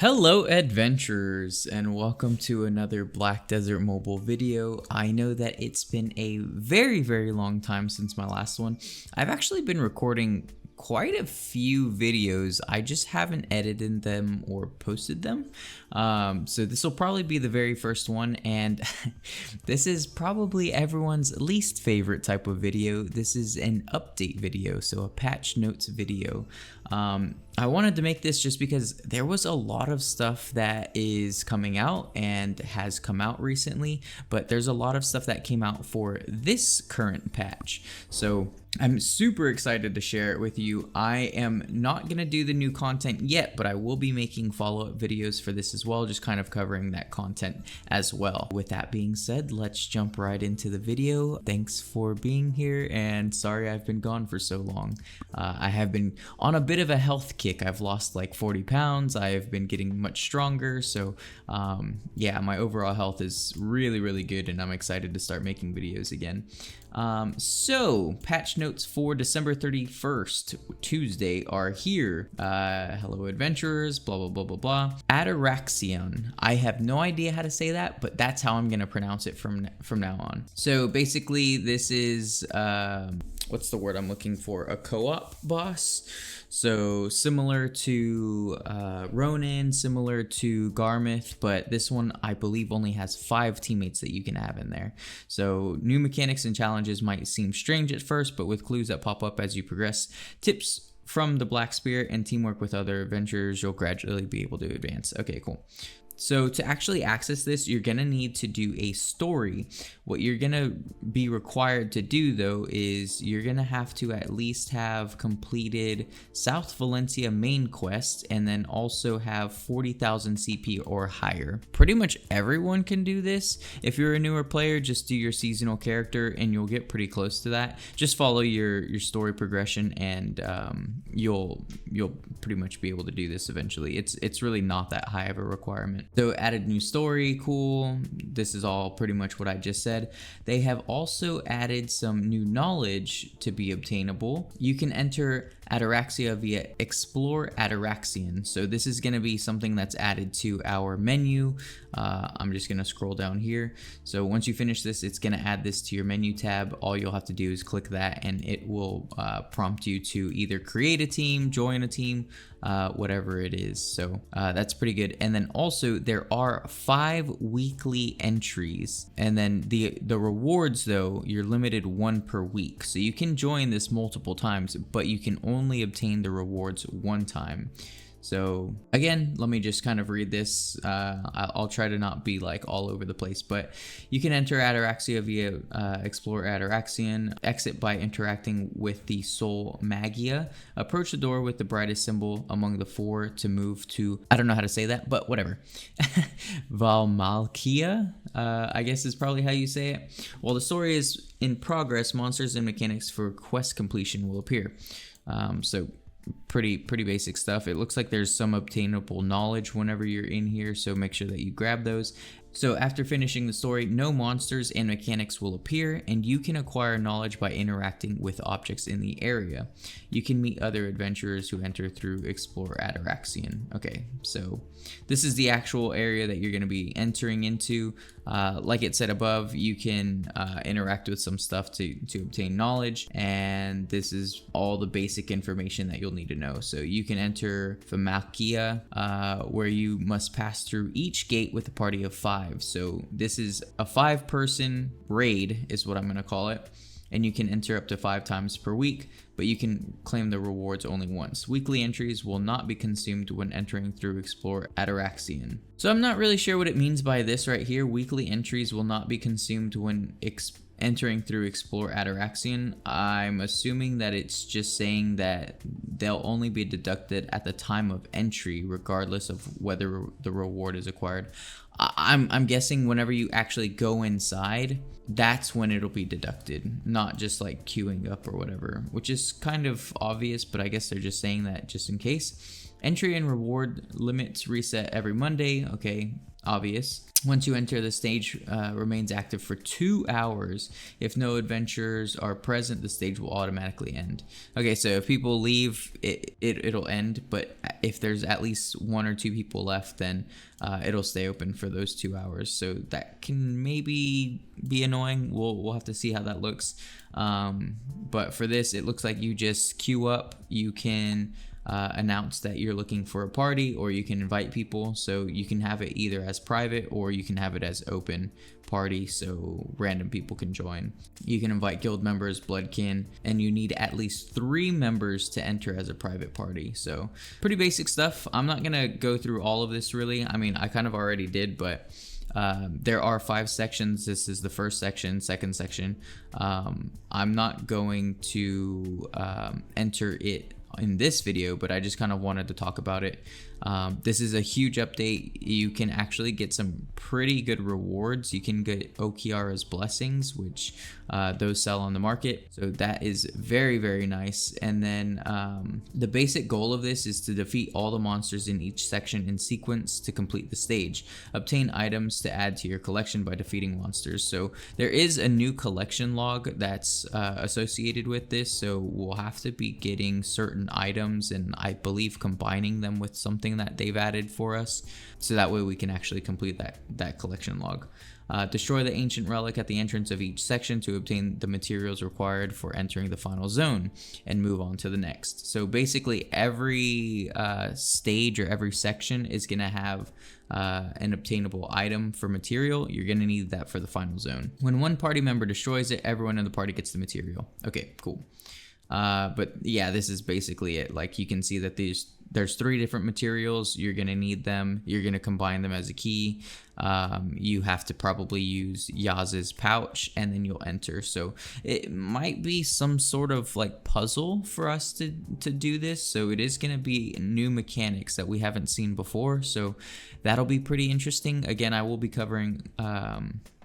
Hello adventurers, and welcome to another Black Desert Mobile video. I know that it's been a very long time since my last one. I've actually been recording quite a few videos. I just haven't edited them or posted them. So this will probably be the very first one, and this is probably everyone's least favorite type of video. This is an update video, so a patch notes video. I wanted to make this just because there was a lot of stuff that is coming out and has come out recently, but there's a lot of stuff that came out for this current patch. So I'm super excited to share it with you. I am not going to do the new content yet, but I will be making follow-up videos for this as well, just kind of covering that content as well. With that being said, let's jump right into the video. Thanks for being here, and sorry I've been gone for so long. I have been on a bit of a health kick. I've lost like 40 pounds. I have been getting much stronger. So yeah, my overall health is really good, and I'm excited to start making videos again. So patch notes for December 31st, Tuesday, are here. Hello adventurers, blah blah blah. Atoraxxion. I have no idea how to say that, but that's how I'm gonna pronounce it from now on. So basically this is what's the word I'm looking for? A co-op boss. So similar to Ronin, similar to Garmith, but this one I believe only has 5 teammates that you can have in there. So new mechanics and challenges might seem strange at first, but with clues that pop up as you progress, tips from the Black Spirit, and teamwork with other adventurers, you'll gradually be able to advance. Okay, cool. So to actually access this, you're going to need to do a story. What you're going to be required to do, though, is you're going to have to at least have completed South Valencia main quest, and then also have 40,000 CP or higher. Pretty much everyone can do this. If you're a newer player, just do your seasonal character and you'll get pretty close to that. Just follow your story progression, and you'll pretty much be able to do this eventually. It's really not that high of a requirement. So added new story, cool. This is all pretty much what I just said. They have also added some new knowledge to be obtainable. You can enter Atoraxxia via Explore Atoraxxion. So this is going to be something that's added to our menu. I'm just going to scroll down here. So once you finish this, it's going to add this to your menu tab. All you'll have to do is click that, and it will prompt you to either create a team, join a team, whatever it is. So that's pretty good. And then also there are 5 weekly entries, and then the rewards, though, you're limited 1 per week. So you can join this multiple times, but you can only obtain the rewards 1 time. So again, let me just kind of read this. I'll try to not be like all over the place, but you can enter Atoraxxia via Explore Atoraxxion, exit by interacting with the Soul Magia, approach the door with the brightest symbol among the 4 to move to, I don't know how to say that, but whatever. Valmalkia, I guess is probably how you say it. While the story is in progress, monsters and mechanics for quest completion will appear. So pretty basic stuff. It looks like there's some obtainable knowledge whenever you're in here, so make sure that you grab those. So after finishing the story, no monsters and mechanics will appear, and you can acquire knowledge by interacting with objects in the area. You can meet other adventurers who enter through Explore Atoraxxion. Okay, so this is the actual area that you're going to be entering into. Like it said above, you can interact with some stuff to obtain knowledge, and this is all the basic information that you'll need to know. So you can enter Valmalkia, where you must pass through each gate with a party of 5. So this is a 5-person raid is what I'm going to call it, and you can enter up to 5 times per week, but you can claim the rewards only once. Weekly entries will not be consumed when entering through Explore Atoraxxion. So I'm not really sure what it means by this right here. Weekly entries will not be consumed when entering through Explore Atoraxxion. I'm assuming that it's just saying that they'll only be deducted at the time of entry, regardless of whether the reward is acquired. I'm guessing whenever you actually go inside, that's when it'll be deducted, not just like queuing up or whatever, which is kind of obvious, but I guess they're just saying that just in case. Entry and reward limits reset every Monday. Okay, obvious. Once you enter, the stage remains active for 2 hours. If no adventurers are present, the stage will automatically end. Okay, so if people leave, it'll end, but if there's at least 1 or 2 people left, then it'll stay open for those 2 hours. So that can maybe be annoying. We'll have to see how that looks. But for this, it looks like you just queue up. You can announce that you're looking for a party, or you can invite people. So you can have it either as private or you can have it as open party, so random people can join. You can invite guild members, bloodkin, and you need at least 3 members to enter as a private party. So pretty basic stuff. I'm not gonna go through all of this really. I mean, I kind of already did, but there are 5 sections. This is the first section, second section. I'm not going to enter it in this video, but I just kind of wanted to talk about it. This is a huge update. You can actually get some pretty good rewards. You can get Okiara's blessings, which those sell on the market, so that is very, very nice. And then the basic goal of this is to defeat all the monsters in each section in sequence to complete the stage. Obtain items to add to your collection by defeating monsters. So there is a new collection log that's associated with this, so we'll have to be getting certain items and I believe combining them with something that they've added for us, so that way we can actually complete that collection log. Destroy the ancient relic at the entrance of each section to obtain the materials required for entering the final zone and move on to the next. So basically every stage or every section is going to have an obtainable item for material. You're going to need that for the final zone. When one party member destroys it, everyone in the party gets the material. Okay, cool. But yeah, this is basically it. Like you can see that there's 3 different materials. You're going to need them. You're going to combine them as a key. You have to probably use Yaz's pouch and then you'll enter. So it might be some sort of like puzzle for us to do this. So it is going to be new mechanics that we haven't seen before. So that'll be pretty interesting. Again, I will be covering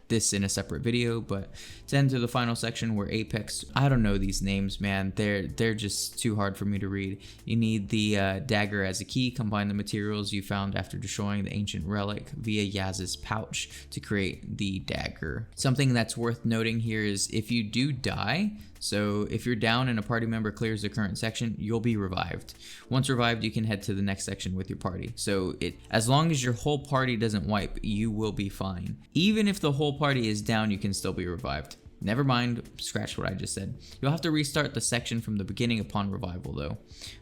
this in a separate video, but to enter the final section where Apex, I don't know these names, man, they're just too hard for me to read. You need the dagger as a key. Combine the materials you found after destroying the ancient relic via Yaz's pouch to create the dagger. Something that's worth noting here is if you do die, so if you're down and a party member clears the current section, you'll be revived. Once revived, you can head to the next section with your party. So as long as your whole party doesn't wipe, you will be fine. Even if the whole party is down, you can still be revived. Never mind, scratch what I just said. You'll have to restart the section from the beginning upon revival though.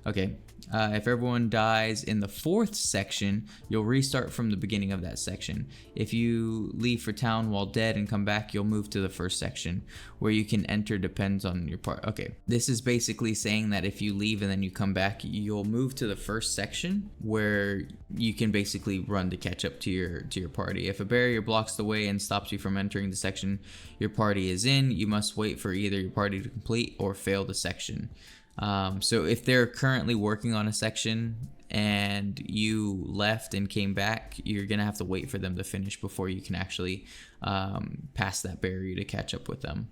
Okay, if everyone dies in the 4th section, you'll restart from the beginning of that section. If you leave for town while dead and come back, you'll move to the 1st section. Where you can enter depends on your part. Okay, this is basically saying that if you leave and then you come back, you'll move to the 1st section where you can basically run to catch up to your party. If a barrier blocks the way and stops you from entering the section your party is in, you must wait for either your party to complete or fail the section. So if they're currently working on a section and you left and came back, you're gonna have to wait for them to finish before you can actually pass that barrier to catch up with them.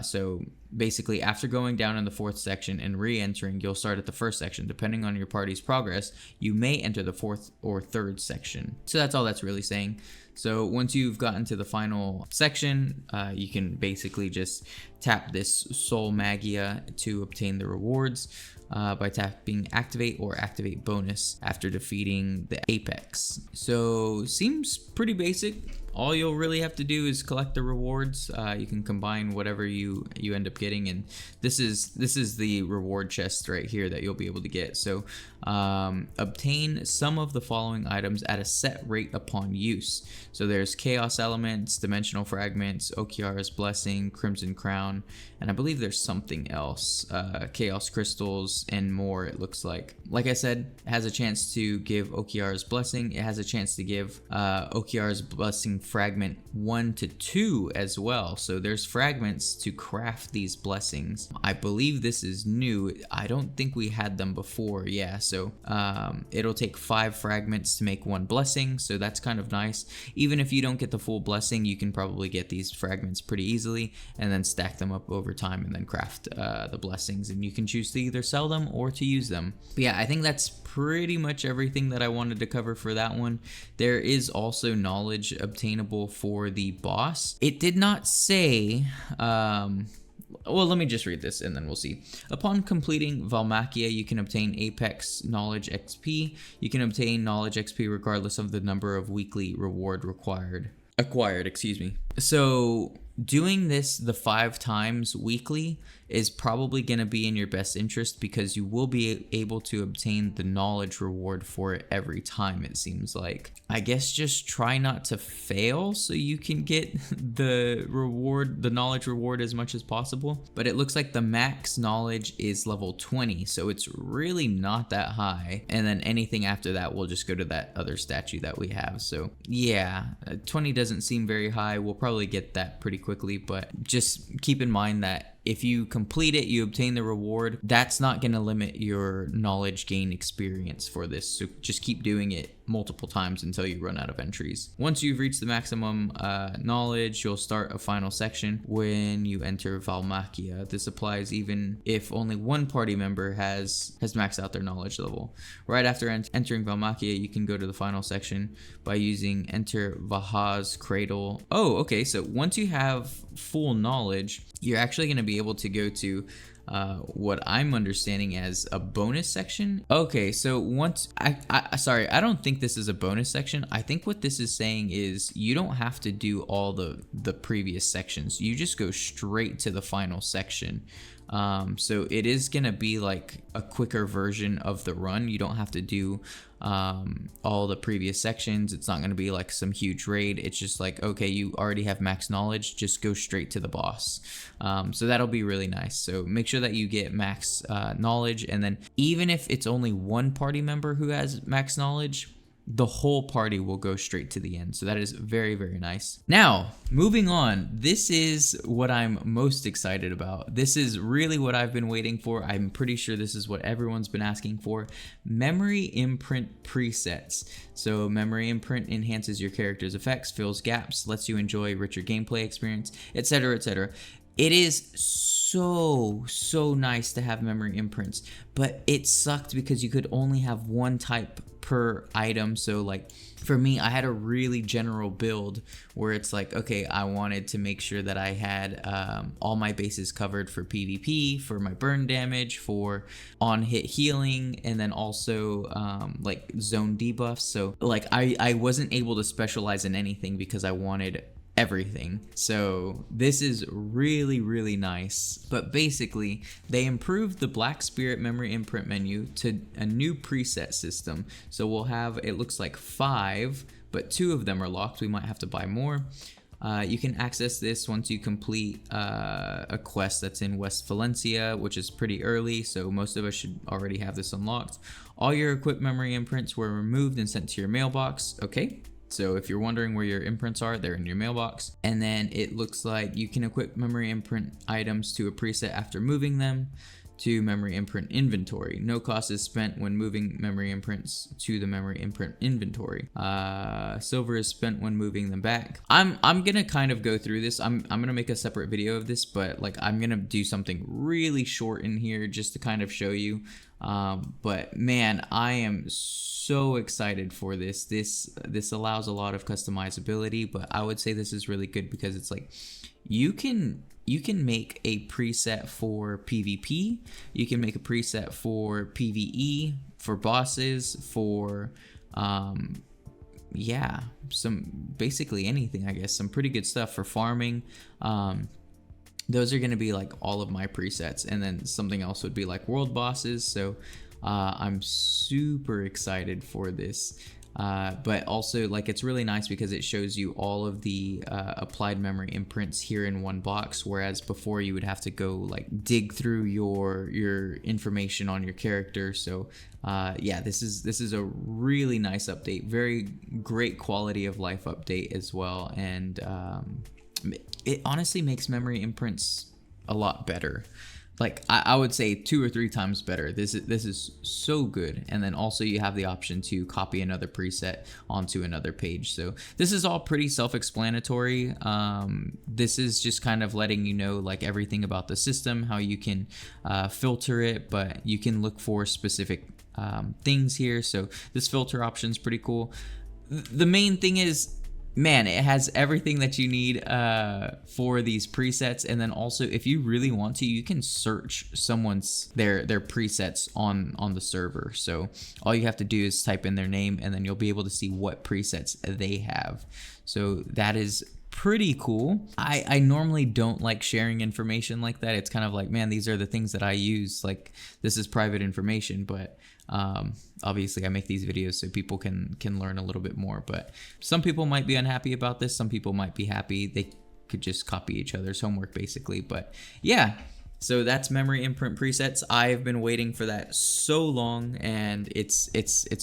So basically after going down in the 4th section and re-entering, you'll start at the 1st section. Depending on your party's progress, you may enter the 4th or 3rd section. So that's all that's really saying. So once you've gotten to the final section, you can basically just tap this Soul Magia to obtain the rewards by tapping activate or activate bonus after defeating the Apex. So seems pretty basic. All you'll really have to do is collect the rewards. You can combine whatever you end up getting, and this is the reward chest right here that you'll be able to get. So obtain some of the following items at a set rate upon use. So there's chaos elements, dimensional fragments, Okiara's blessing, crimson crown, and I believe there's something else, chaos crystals and more. It looks like I said, it has a chance to give Okiara's blessing. It has a chance to give Okiara's blessing fragment 1 to 2 as well. So there's fragments to craft these blessings. I believe this is new. I don't think we had them before. Yeah, so it'll take 5 fragments to make 1 blessing, so that's kind of nice. Even if you don't get the full blessing, you can probably get these fragments pretty easily and then stack them up over time and then craft the blessings, and you can choose to either sell them or to use them. But yeah, I think that's pretty much everything that I wanted to cover for that one. There is also knowledge obtainable for the boss. It did not say well, let me just read this and then we'll see. Upon completing Valmakia, you can obtain Apex Knowledge XP. You can obtain Knowledge XP regardless of the number of weekly reward acquired, excuse me. So doing this the 5 times weekly is probably going to be in your best interest, because you will be able to obtain the knowledge reward for it every time, it seems like. I guess just try not to fail so you can get the knowledge reward as much as possible. But it looks like the max knowledge is level 20, so it's really not that high. And then anything after that will just go to that other statue that we have. So yeah, 20 doesn't seem very high. We'll probably get that pretty quickly, but just keep in mind that if you complete it, you obtain the reward. That's not going to limit your knowledge gain experience for this. So just keep doing it multiple times until you run out of entries. Once you've reached the maximum knowledge, you'll start a final section when you enter Valmakia. This applies even if only one party member has maxed out their knowledge level. Right after entering Valmakia, you can go to the final section by using Enter Vaha's Cradle. Oh, okay, so once you have full knowledge, you're actually going to be able to go to what I'm understanding as a bonus section. Okay, so once sorry, I don't think this is a bonus section. I think what this is saying is you don't have to do all the previous sections. You just go straight to the final section. So it is gonna be like a quicker version of the run. You don't have to do all the previous sections. It's not gonna be like some huge raid. It's just like, okay, you already have max knowledge, just go straight to the boss. So that'll be really nice. So make sure that you get max knowledge, and then even if it's only one party member who has max knowledge, the whole party will go straight to the end. So that is very, very nice. Now, moving on, this is what I'm most excited about. This is really what I've been waiting for. I'm pretty sure this is what everyone's been asking for. Memory Imprint presets. So Memory Imprint enhances your character's effects, fills gaps, lets you enjoy richer gameplay experience, etc., etc. It is so nice to have memory imprints, but it sucked because you could only have one type per item. So like for me, I had a really general build where it's like, okay, I wanted to make sure that I had all my bases covered for PvP, for my burn damage, for on hit healing, and then also like zone debuffs. So like I wasn't able to specialize in anything because I wanted everything. So this is really nice. But basically, they improved the Black Spirit Memory Imprint menu to a new preset system. So we'll have, it looks like 5, but 2 of them are locked. We might have to buy more. You can access this once you complete a quest that's in West Valencia, which is pretty early, so most of us should already have this unlocked. All your equipped memory imprints were removed and sent to your mailbox. Okay. So if you're wondering where your imprints are, they're in your mailbox. And then it looks like you can equip memory imprint items to a preset after moving them to memory imprint inventory. No cost is spent when moving memory imprints to the memory imprint inventory. Silver is spent when moving them back. I'm gonna kind of go through this. I'm gonna make a separate video of this, but like I'm gonna do something really short in here just to kind of show you. But man, I am so excited for this. This allows a lot of customizability, but I would say this is really good because it's like you can make a preset for PvP, you can make a preset for PvE, for bosses, for yeah, some basically anything, I guess. Some pretty good stuff for farming. Those are going to be like all of my presets, and then something else would be like world bosses. So I'm super excited for this. But also, like, it's really nice because it shows you all of the applied memory imprints here in one box, whereas before you would have to go like dig through your information on your character. So yeah, this is a really nice update, very great quality of life update as well, and it honestly makes memory imprints a lot better. Like, I would say 2 or 3 times better. This is so good. And then also you have the option to copy another preset onto another page. So this is all pretty self-explanatory. This is just kind of letting you know like everything about the system, how you can filter it, but you can look for specific things here. So this filter option is pretty cool. The main thing is, man, it has everything that you need for these presets. And then also, if you really want to, you can search their presets on the server. So all you have to do is type in their name, and then you'll be able to see what presets they have. So that is pretty cool. I normally don't like sharing information like that. It's kind of like, man, these are the things that I use. Like, this is private information, but obviously I make these videos so people can learn a little bit more. But some people might be unhappy about this, some people might be happy. They could just copy each other's homework basically. But yeah, so that's memory imprint presets. I've been waiting for that so long, and it's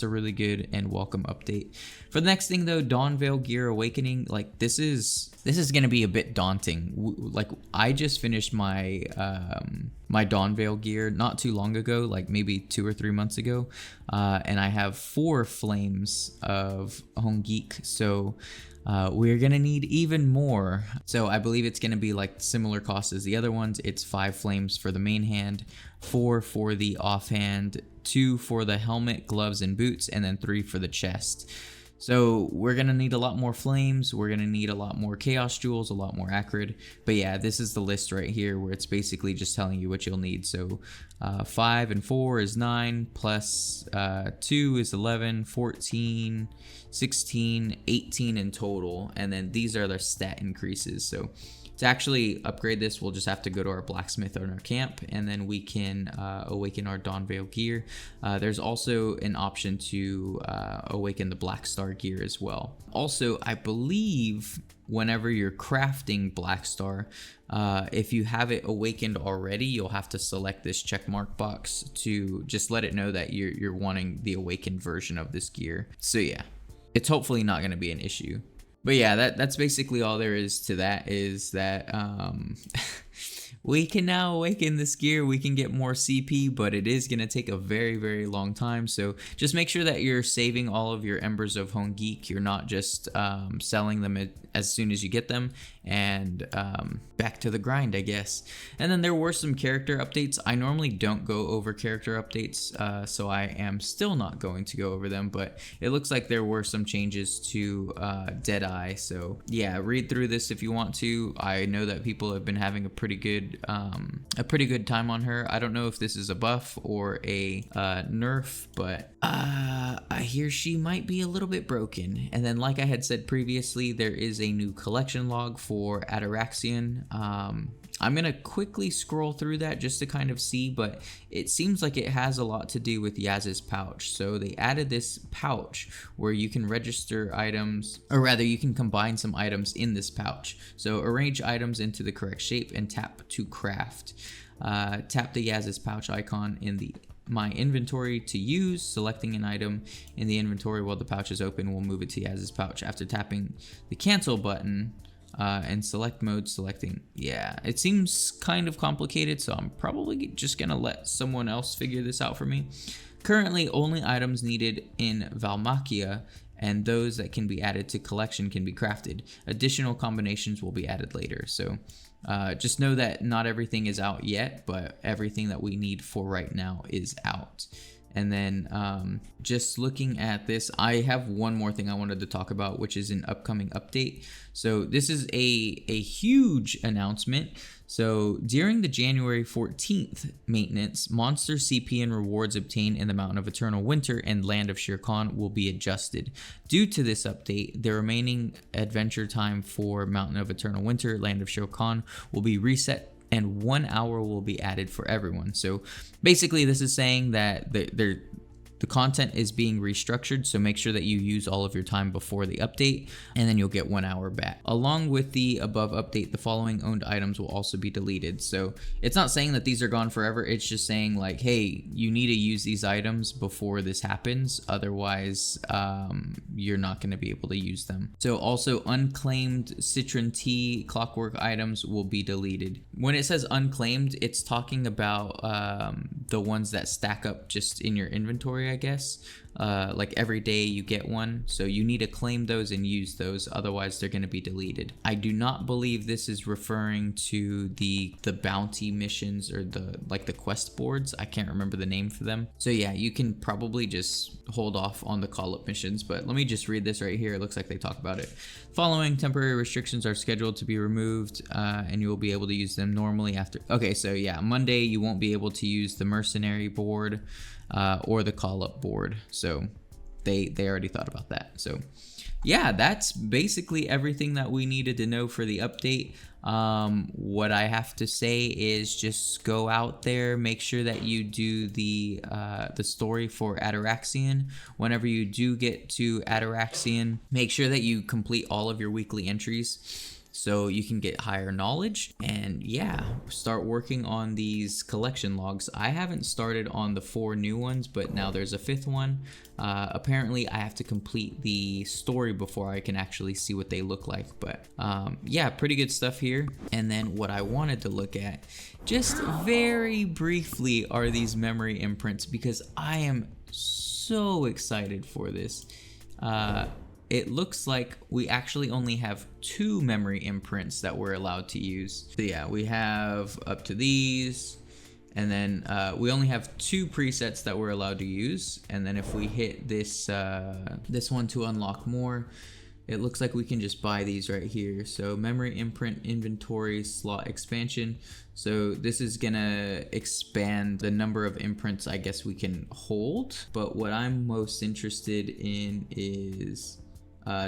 a really good and welcome update. For the next thing though, Dawnveil Gear Awakening, like this is gonna be a bit daunting. Like, I just finished my my Dawnveil gear not too long ago, like maybe 2 or 3 months ago, and I have 4 flames of Home Geek, so we're gonna need even more. So I believe it's gonna be like similar cost as the other ones. It's 5 flames for the main hand, 4 for the offhand, 2 for the helmet, gloves, and boots, and then 3 for the chest. So we're going to need a lot more flames, we're going to need a lot more chaos jewels, a lot more acrid. But yeah, this is the list right here where it's basically just telling you what you'll need. So 5 and 4 is 9, plus 2 is 11, 14, 16, 18 in total. And then these are the stat increases. So to actually upgrade this, we'll just have to go to our blacksmith in our camp, and then we can awaken our Dawnveil gear. There's also an option to awaken the Black Star gear as well. Also, I believe whenever you're crafting Black Star, if you have it awakened already, you'll have to select this checkmark box to just let it know that you're wanting the awakened version of this gear. So yeah, it's hopefully not going to be an issue. But yeah, that's basically all there is to that, is that we can now awaken this gear, we can get more CP, but it is going to take a very, very long time. So just make sure that you're saving all of your Embers of Home Geek. You're not just selling them as soon as you get them, and back to the grind, I guess. And then there were some character updates. I normally don't go over character updates, so I am still not going to go over them, but it looks like there were some changes to Deadeye. So yeah, read through this if you want to. I know that people have been having a pretty good time on her. I don't know if this is a buff or a nerf, but I hear she might be a little bit broken. And then, like I had said previously, there is a new collection log for Atoraxxion. I'm gonna quickly scroll through that just to kind of see, but it seems like it has a lot to do with Yaz's pouch. So they added this pouch where you can register items, or rather you can combine some items in this pouch. So arrange items into the correct shape and tap to craft. Tap the Yaz's pouch icon in the My Inventory to use. Selecting an item in the inventory while the pouch is open will move it to Yaz's pouch. After tapping the cancel button, and select mode, selecting, yeah, it seems kind of complicated, so I'm probably just gonna let someone else figure this out for me. Currently, only items needed in Valmakia and those that can be added to collection can be crafted. Additional combinations will be added later. So just know that not everything is out yet, but everything that we need for right now is out. And then just looking at this, I have one more thing I wanted to talk about, which is an upcoming update. So this is a huge announcement. So during the January 14th maintenance, monster CP and rewards obtained in the Mountain of Eternal Winter and Land of Shere Khan will be adjusted. Due to this update, the remaining adventure time for Mountain of Eternal Winter, Land of Shere Khan will be reset, and 1 hour will be added for everyone. So basically this is saying that the content is being restructured, so make sure that you use all of your time before the update, and then you'll get 1 hour back. Along with the above update, the following owned items will also be deleted. So it's not saying that these are gone forever, it's just saying like, hey, you need to use these items before this happens, otherwise you're not going to be able to use them. So also unclaimed Citron tea Clockwork items will be deleted. When it says unclaimed, it's talking about the ones that stack up just in your inventory, I guess. Like every day you get one, so you need to claim those and use those, otherwise they're going to be deleted. I do not believe this is referring to the bounty missions or the quest boards. I can't remember the name for them. So yeah, you can probably just hold off on the call-up missions, but let me just read this right here. It looks like they talk about it. Following temporary restrictions are scheduled to be removed, and you will be able to use them normally after. Okay, so yeah, Monday you won't be able to use the mercenary board or the call-up board. So they already thought about that. So yeah, that's basically everything that we needed to know for the update. What I have to say is just go out there, make sure that you do the story for Atoraxxion. Whenever you do get to Atoraxxion, make sure that you complete all of your weekly entries so you can get higher knowledge, and yeah, start working on these collection logs. I haven't started on the 4 new ones, but now there's a 5th one. Apparently I have to complete the story before I can actually see what they look like, but yeah, pretty good stuff here. And then what I wanted to look at just very briefly are these memory imprints, because I am so excited for this. It looks like we actually only have 2 memory imprints that we're allowed to use. So yeah, we have up to these, and then we only have 2 presets that we're allowed to use. And then if we hit this this one to unlock more, it looks like we can just buy these right here. So memory imprint inventory slot expansion. So this is gonna expand the number of imprints I guess we can hold. But what I'm most interested in is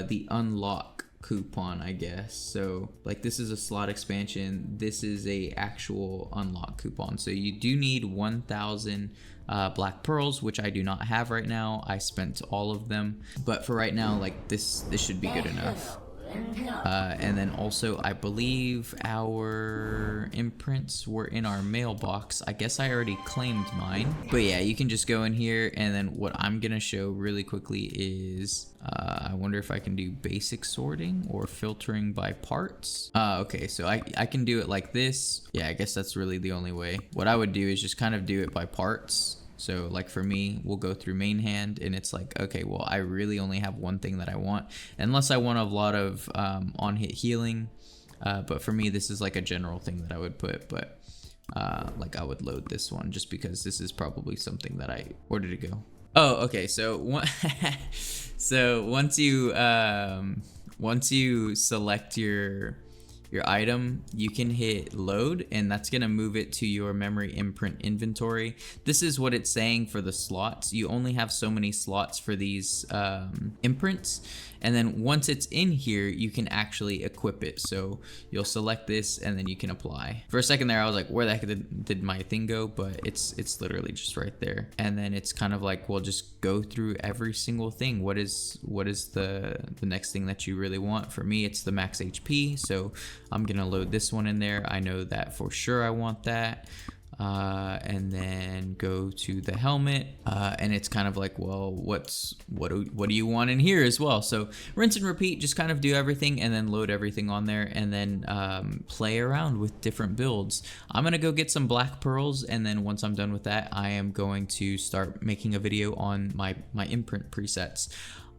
the unlock coupon, I guess. So like this is a slot expansion, this is a actual unlock coupon. So you do need 1,000 black pearls, which I do not have right now. I spent all of them, but for right now, like this should be good enough. And then also I believe our imprints were in our mailbox. I guess I already claimed mine, but yeah, you can just go in here. And then what I'm gonna show really quickly is I wonder if I can do basic sorting or filtering by parts. Okay, so I can do it like this. Yeah, I guess that's really the only way. What I would do is just kind of do it by parts. So like for me, we'll go through main hand, and it's like, okay, well, I really only have one thing that I want, unless I want a lot of on-hit healing. But for me, this is like a general thing that I would put, but like I would load this one just because this is probably something that I ordered to go. Oh, okay, so so once you select your item, you can hit load, and that's gonna move it to your memory imprint inventory. This is what it's saying for the slots. You only have so many slots for these imprints, and then once it's in here, you can actually equip it. So you'll select this, and then you can apply. For a second there, I was like, where the heck did my thing go? But it's literally just right there. And then it's kind of like, well, just go through every single thing. What is the next thing that you really want? For me, it's the max HP, so I'm gonna load this one in there. I know that for sure I want that. And then go to the helmet, and it's kind of like, well, what do you want in here as well? So rinse and repeat, just kind of do everything and then load everything on there, and then play around with different builds. I'm gonna go get some black pearls, and then once I'm done with that, I am going to start making a video on my imprint presets.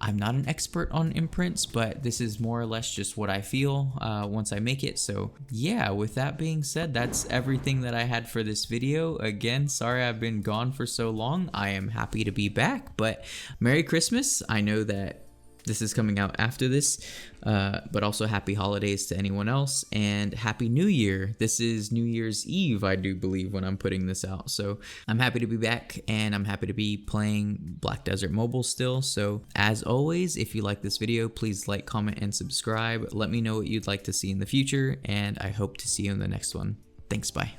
I'm not an expert on imprints, but this is more or less just what I feel once I make it. So yeah, with that being said, that's everything that I had for this video. Again, sorry I've been gone for so long. I am happy to be back, but Merry Christmas. I know that this is coming out after this, but also happy holidays to anyone else, and happy New Year. This is New Year's Eve, I do believe, when I'm putting this out. So I'm happy to be back, and I'm happy to be playing Black Desert Mobile still. So as always, if you like this video, please like, comment, and subscribe. Let me know what you'd like to see in the future, and I hope to see you in the next one. Thanks, bye.